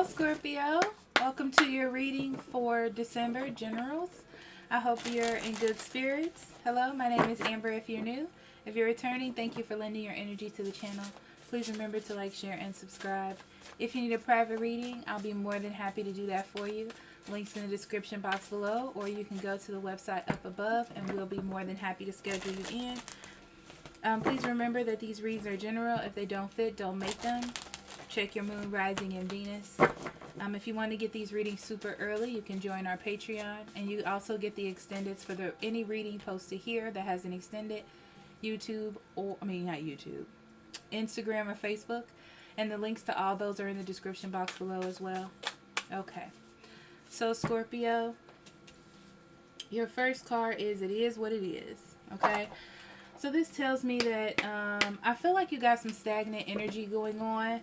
Hello, Scorpio. Welcome to your reading for December generals. I hope you're in good spirits. Hello, my name is Amber if you're new. If you're returning, thank you for lending your energy to the channel. Please remember to like, share, and subscribe. If you need a private reading, I'll be more than happy to do that for you. Links in the description box below, or you can go to the website up above and we'll be more than happy to schedule you in. Please remember that these reads are general. If they don't fit, don't make them. Check your moon, rising, and Venus. If you want to get these readings super early, you can join our Patreon. And you also get the extendeds for any reading posted here that has an extended YouTube, not YouTube, Instagram or Facebook. And the links to all those are in the description box below as well. Okay. So, Scorpio, your first card is It Is What It Is. Okay. So this tells me that I feel like you got some stagnant energy going on.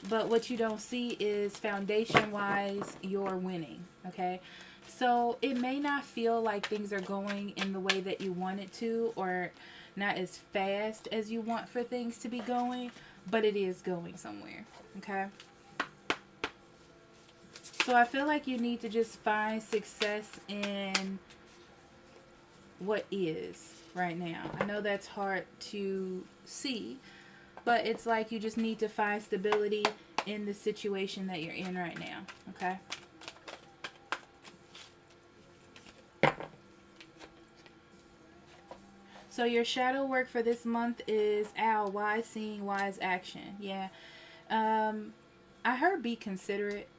But what you don't see is foundation-wise, you're winning, okay? So it may not feel like things are going in the way that you want it to, or not as fast as you want for things to be going, but it is going somewhere, okay? So I feel like you need to just find success in what is right now. I know that's hard to see, but it's like you just need to find stability in the situation that you're in right now, okay? So your shadow work for this month is wise seeing, wise action. Yeah. I heard be considerate.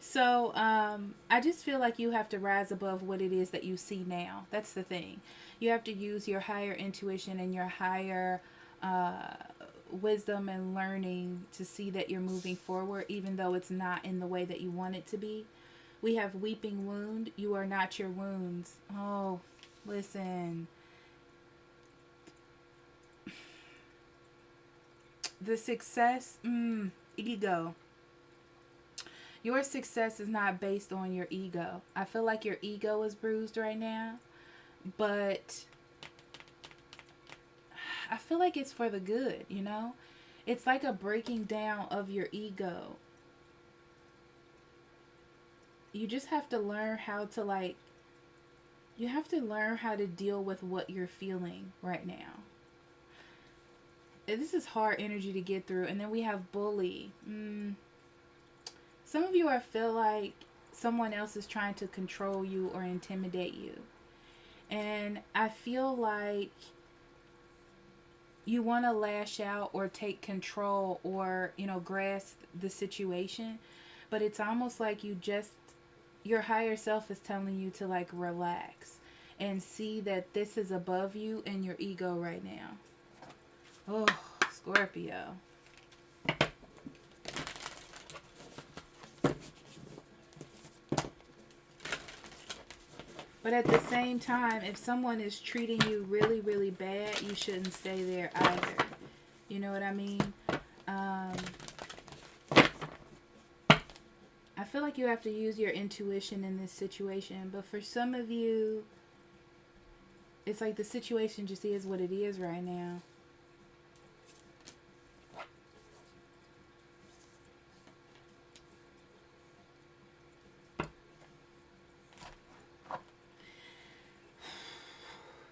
So, I just feel like you have to rise above what it is that you see now. That's the thing. You have to use your higher intuition and your higher wisdom and learning to see that you're moving forward, even though it's not in the way that you want it to be. We have weeping wound. You are not your wounds. Oh, listen. The success, ego. Your success is not based on your ego. I feel like your ego is bruised right now, but I feel like it's for the good, you know? It's like a breaking down of your ego. You just have to learn how to, you have to learn how to deal with what you're feeling right now. This is hard energy to get through. And then we have bully. Some of you feel like someone else is trying to control you or intimidate you. And I feel like you want to lash out or take control or, grasp the situation. But it's almost like your higher self is telling you to, relax and see that this is above you and your ego right now. Oh, Scorpio. But at the same time, if someone is treating you really, really bad, you shouldn't stay there either. You know what I mean? I feel like you have to use your intuition in this situation. But for some of you, it's like the situation just is what it is right now.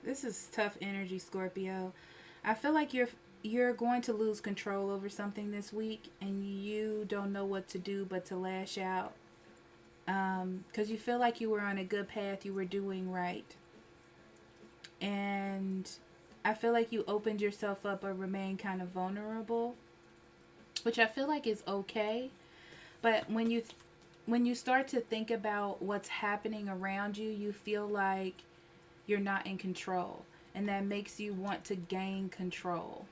This is tough energy, Scorpio. I feel like you're going to lose control over something this week, and you don't know what to do but to lash out. Because you feel like you were on a good path, you were doing right. And I feel like you opened yourself up or remain kind of vulnerable, which I feel like is okay. But when you start to think about what's happening around you, you feel like you're not in control, and that makes you want to gain control.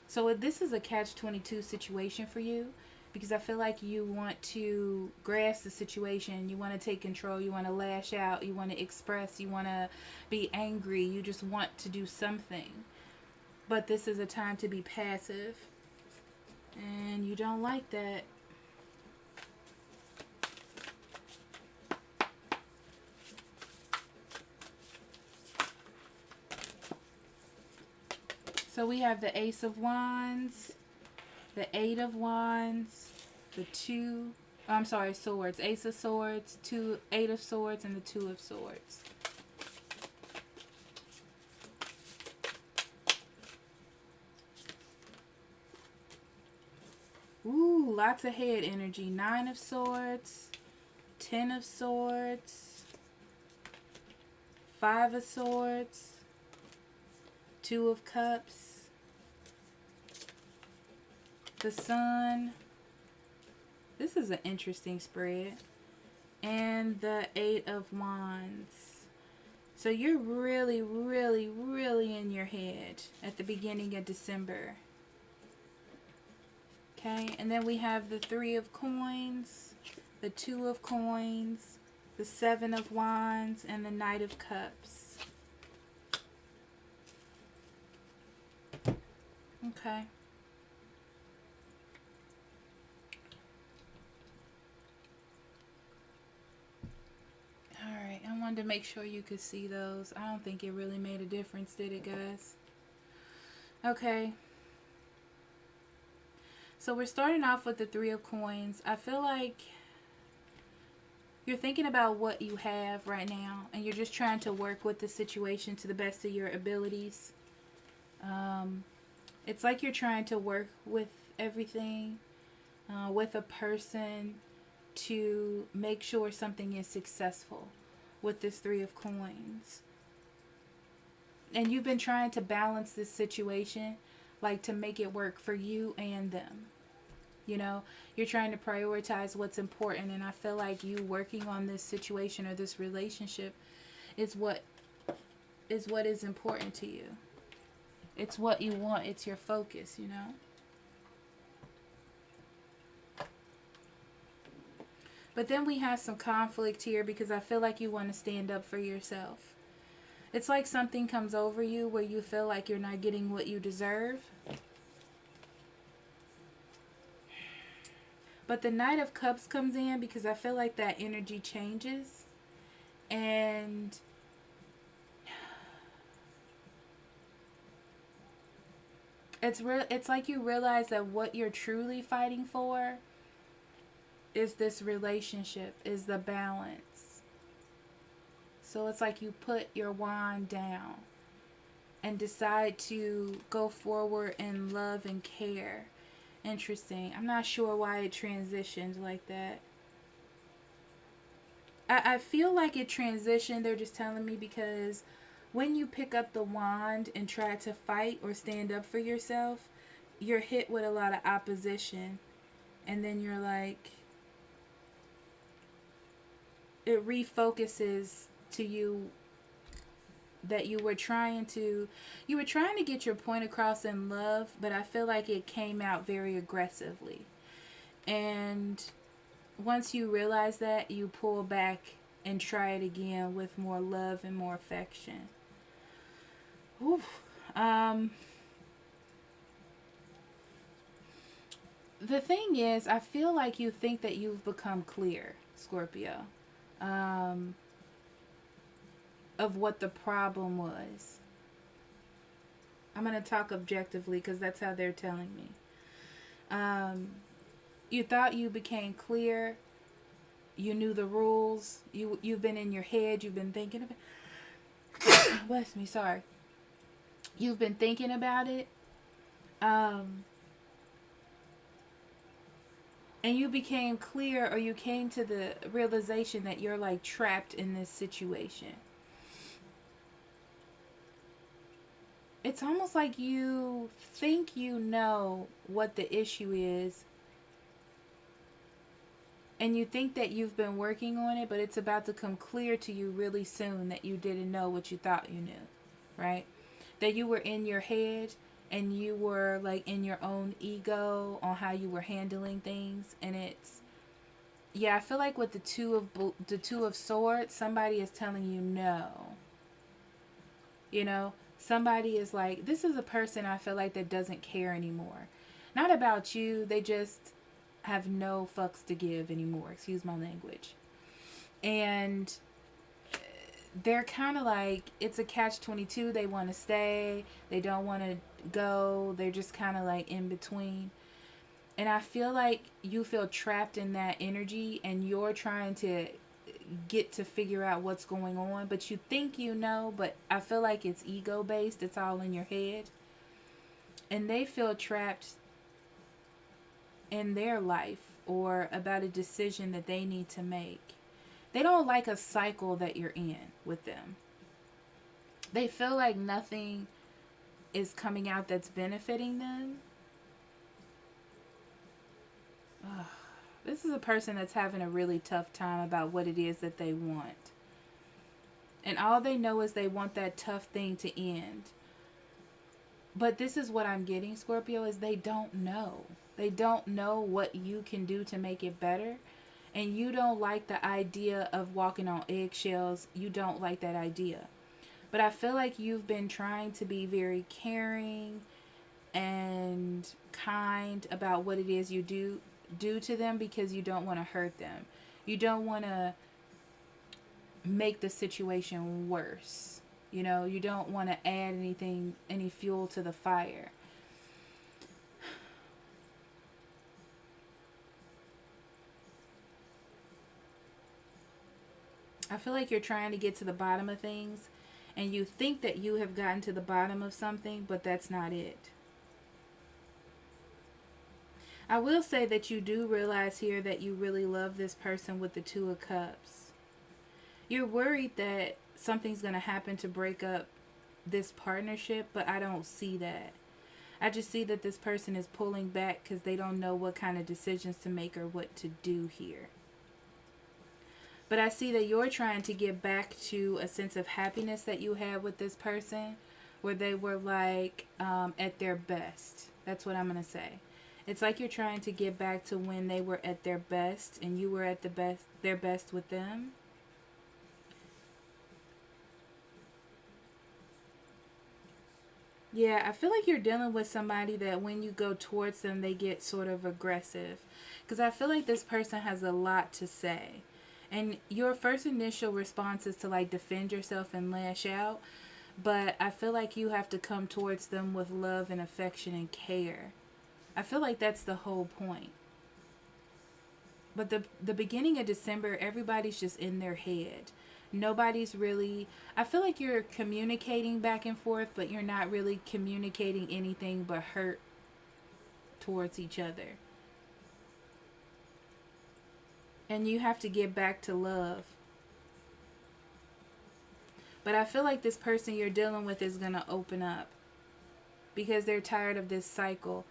So this is a catch-22 situation for you, because I feel like you want to grasp the situation, you want to take control, you want to lash out, you want to express, you want to be angry, you just want to do something. But this is a time to be passive, and you don't like that. So we have the Ace of Wands, the Eight of Wands, the two, I'm sorry, swords. Ace of Swords, Eight of Swords, and the Two of Swords. Ooh, lots of head energy. Nine of Swords, Ten of Swords, Five of Swords, Two of Cups, the Sun. This is an interesting spread. And the Eight of Wands. So you're really, really, really in your head at the beginning of December. Okay, and then we have the Three of Coins, the Two of Coins, the Seven of Wands, and the Knight of Cups. Okay. Alright, I wanted to make sure you could see those. I don't think it really made a difference, did it, guys? Okay. So we're starting off with the Three of Coins. I feel like you're thinking about what you have right now, and you're just trying to work with the situation to the best of your abilities. It's like you're trying to work with everything, with a person, to make sure something is successful with this Three of Coins. And you've been trying to balance this situation, like to make it work for you and them. You know, you're trying to prioritize what's important, and I feel like you working on this situation or this relationship is what is important to you. It's what you want. It's your focus, you know. But then we have some conflict here because I feel like you want to stand up for yourself. It's like something comes over you where you feel like you're not getting what you deserve. But the Knight of Cups comes in because I feel like that energy changes. And it's like you realize that what you're truly fighting for is this relationship, is the balance. So it's like you put your wand down and decide to go forward in love and care. Interesting. I'm not sure why it transitioned like that. I feel like it transitioned, they're just telling me, because when you pick up the wand and try to fight or stand up for yourself, you're hit with a lot of opposition. And then you're like, it refocuses to you that you were trying to get your point across in love, but I feel like it came out very aggressively. And once you realize that, you pull back and try it again with more love and more affection. Oof. The thing is, I feel like you think that you've become clear, Scorpio, of what the problem was. I'm going to talk objectively because that's how they're telling me. You thought you became clear. You knew the rules. You've been in your head. You've been thinking about bless me, sorry. You've been thinking about it. And you became clear, or you came to the realization that you're like trapped in this situation. It's almost like you think you know what the issue is, and you think that you've been working on it, but it's about to come clear to you really soon that you didn't know what you thought you knew, right? That you were in your head and you were like in your own ego on how you were handling things. And it's, yeah, I feel like with the two of swords, somebody is telling you no. You know, somebody is like, this is a person I feel like that doesn't care anymore. Not about you, they just have no fucks to give anymore, excuse my language. And they're kind of like, it's a catch-22. They want to stay, they don't want to go, they're just kind of like in between. And I feel like you feel trapped in that energy and you're trying to get to figure out what's going on, but you think you know, but I feel like it's ego based. It's all in your head. And they feel trapped in their life or about a decision that they need to make. They don't like a cycle that you're in with them. They feel like nothing is coming out that's benefiting them. Ugh. This is a person that's having a really tough time about what it is that they want. And all they know is they want that tough thing to end. But this is what I'm getting, Scorpio, is they don't know. They don't know what you can do to make it better. And you don't like the idea of walking on eggshells. You don't like that idea. But I feel like you've been trying to be very caring and kind about what it is you do to them because you don't want to hurt them. You don't want to make the situation worse. You know, you don't want to add any fuel to the fire. I feel like you're trying to get to the bottom of things and you think that you have gotten to the bottom of something, but that's not it. I will say that you do realize here that you really love this person with the Two of Cups. You're worried that something's going to happen to break up this partnership, but I don't see that. I just see that this person is pulling back because they don't know what kind of decisions to make or what to do here. But I see that you're trying to get back to a sense of happiness that you had with this person where they were like at their best. That's what I'm going to say. It's like you're trying to get back to when they were at their best and you were at their best with them. Yeah, I feel like you're dealing with somebody that when you go towards them, they get sort of aggressive. Because I feel like this person has a lot to say. And your first initial response is to like defend yourself and lash out. But I feel like you have to come towards them with love and affection and care. I feel like that's the whole point. But the beginning of December, everybody's just in their head. Nobody's really... I feel like you're communicating back and forth, but you're not really communicating anything but hurt towards each other. And you have to get back to love. But I feel like this person you're dealing with is going to open up. Because they're tired of this cycle.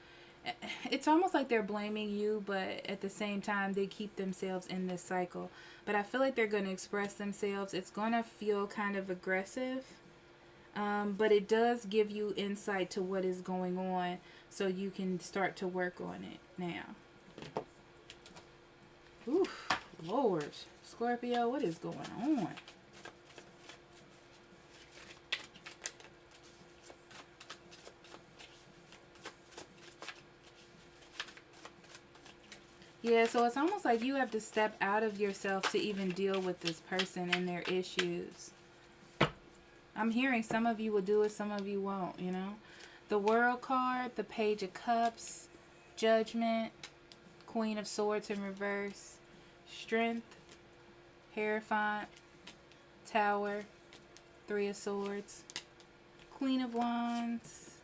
It's almost like they're blaming you, but at the same time, they keep themselves in this cycle. But I feel like they're going to express themselves. It's going to feel kind of aggressive. But it does give you insight to what is going on. So you can start to work on it now. Oof, Lord. Scorpio, what is going on? Yeah, so it's almost like you have to step out of yourself to even deal with this person and their issues. I'm hearing some of you will do it, some of you won't, you know. The World card, the Page of Cups, Judgment, Queen of Swords in reverse, Strength, Hierophant, Tower, Three of Swords, Queen of Wands,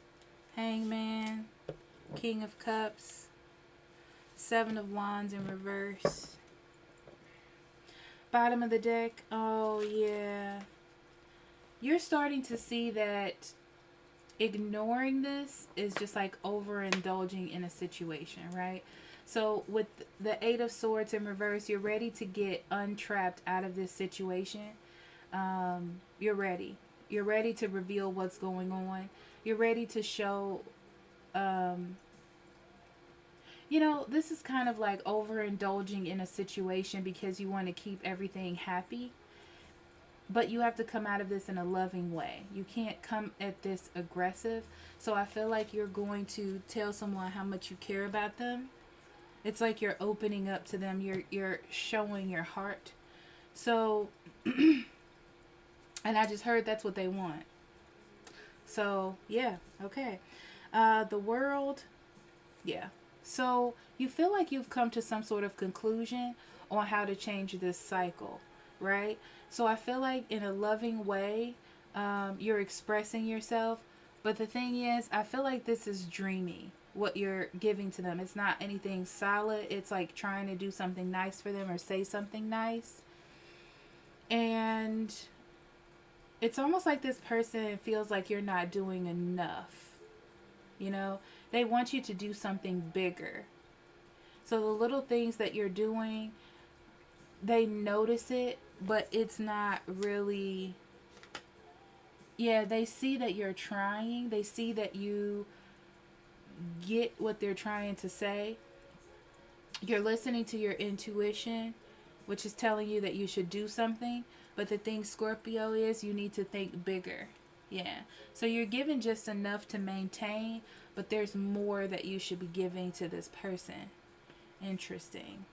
Hangman, King of Cups, Seven of Wands in reverse. Bottom of the deck. Oh, yeah. You're starting to see that ignoring this is just like overindulging in a situation, right? So with the Eight of Swords in reverse, you're ready to get untrapped out of this situation. You're ready. You're ready to reveal what's going on. You're ready to show... you know, this is kind of like overindulging in a situation because you want to keep everything happy. But you have to come out of this in a loving way. You can't come at this aggressive. So I feel like you're going to tell someone how much you care about them. It's like you're opening up to them. You're showing your heart. So, and I just heard that's what they want. So, yeah, okay. The World, yeah. So you feel like you've come to some sort of conclusion on how to change this cycle, right? So I feel like in a loving way, you're expressing yourself. But the thing is, I feel like this is dreamy, what you're giving to them. It's not anything solid. It's like trying to do something nice for them or say something nice. And it's almost like this person feels like you're not doing enough. You know, they want you to do something bigger. So the little things that you're doing, they notice it, but it's not really. Yeah, they see that you're trying. They see that you get what they're trying to say. You're listening to your intuition, which is telling you that you should do something. But the thing, Scorpio, is you need to think bigger. Yeah. So you're giving just enough to maintain, but there's more that you should be giving to this person. Interesting.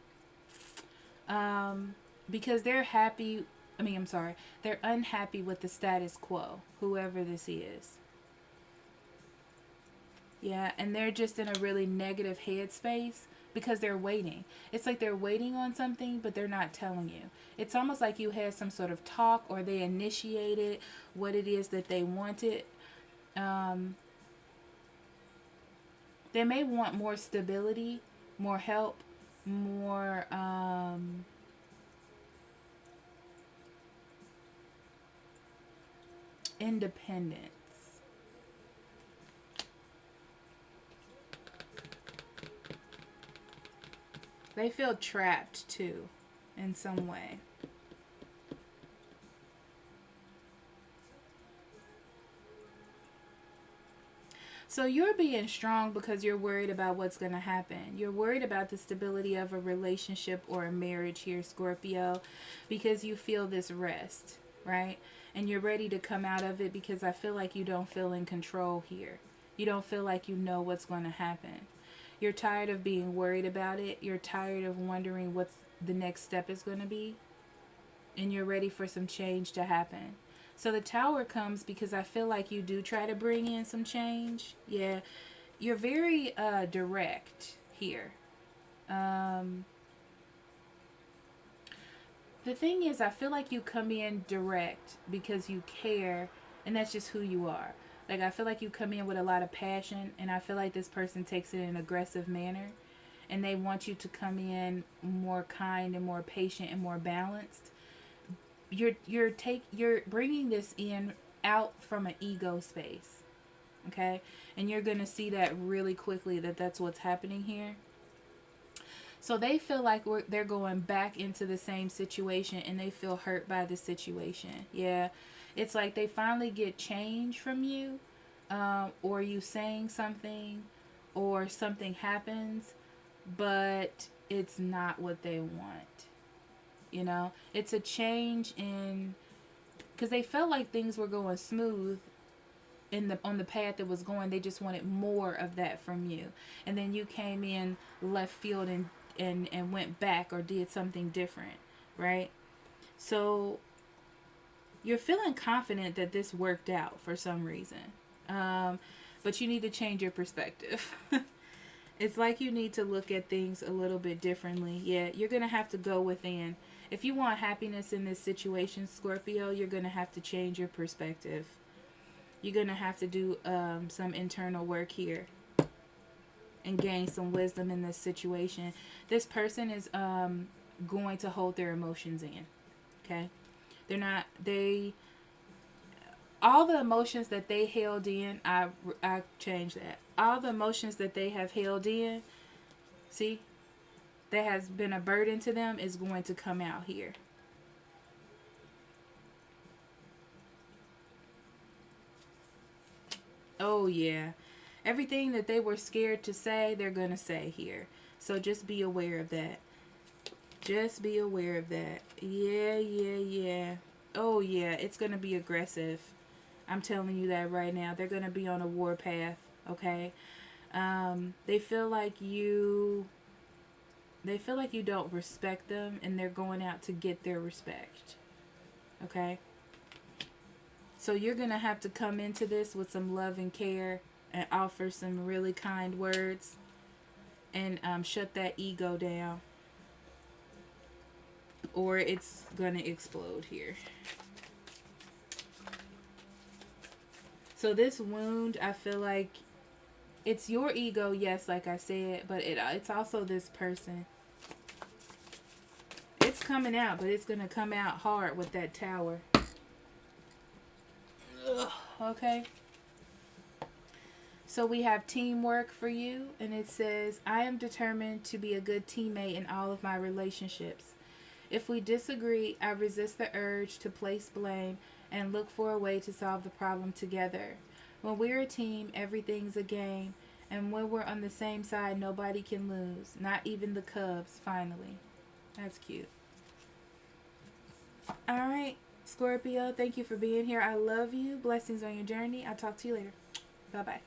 Because they're happy. I'm sorry. They're unhappy with the status quo, whoever this is. Yeah, and they're just in a really negative headspace because they're waiting. It's like they're waiting on something, but they're not telling you. It's almost like you had some sort of talk or they initiated what it is that they wanted. They may want more stability, more help, more independence. They feel trapped too, in some way. So you're being strong because you're worried about what's going to happen. You're worried about the stability of a relationship or a marriage here, Scorpio, because you feel this rest, right? And you're ready to come out of it because I feel like you don't feel in control here. You don't feel like you know what's going to happen. You're tired of being worried about it. You're tired of wondering what the next step is going to be. And you're ready for some change to happen. So the Tower comes because I feel like you do try to bring in some change. Yeah. You're very direct here. The thing is, I feel like you come in direct because you care, and that's just who you are. Like, I feel like you come in with a lot of passion, and I feel like this person takes it in an aggressive manner, and they want you to come in more kind and more patient and more balanced. You're bringing this in out from an ego space, okay? And you're gonna see that really quickly that's what's happening here. So they feel like they're going back into the same situation, and they feel hurt by the situation. Yeah. It's like they finally get change from you, or you saying something, or something happens, but it's not what they want. You know, it's a change in, because they felt like things were going smooth on the path that was going. They just wanted more of that from you, and then you came in left field and went back or did something different, right? So you're feeling confident that this worked out for some reason. But you need to change your perspective. It's like you need to look at things a little bit differently. Yeah, you're going to have to go within. If you want happiness in this situation, Scorpio, you're going to have to change your perspective. You're going to have to do some internal work here and gain some wisdom in this situation. This person is going to hold their emotions in. Okay? All the emotions that they held in, I changed that. All the emotions that they have held in, see, that has been a burden to them, is going to come out here. Oh, yeah. Everything that they were scared to say, they're going to say here. So just be aware of that. Just be aware of that. Yeah. Oh, yeah. It's going to be aggressive. I'm telling you that right now. They're going to be on a war path. Okay? They feel like you don't respect them, and they're going out to get their respect. Okay? So you're going to have to come into this with some love and care and offer some really kind words. and shut that ego down, or it's gonna explode here. So this wound, I feel like it's your ego, yes, like I said, but it's also this person. It's coming out, but it's gonna come out hard with that Tower. Ugh, okay. So we have teamwork for you, and it says, I am determined to be a good teammate in all of my relationships. If we disagree, I resist the urge to place blame and look for a way to solve the problem together. When we're a team, everything's a game, and when we're on the same side, nobody can lose, not even the Cubs, finally. That's cute. Alright, Scorpio, thank you for being here. I love you. Blessings on your journey. I'll talk to you later. Bye-bye.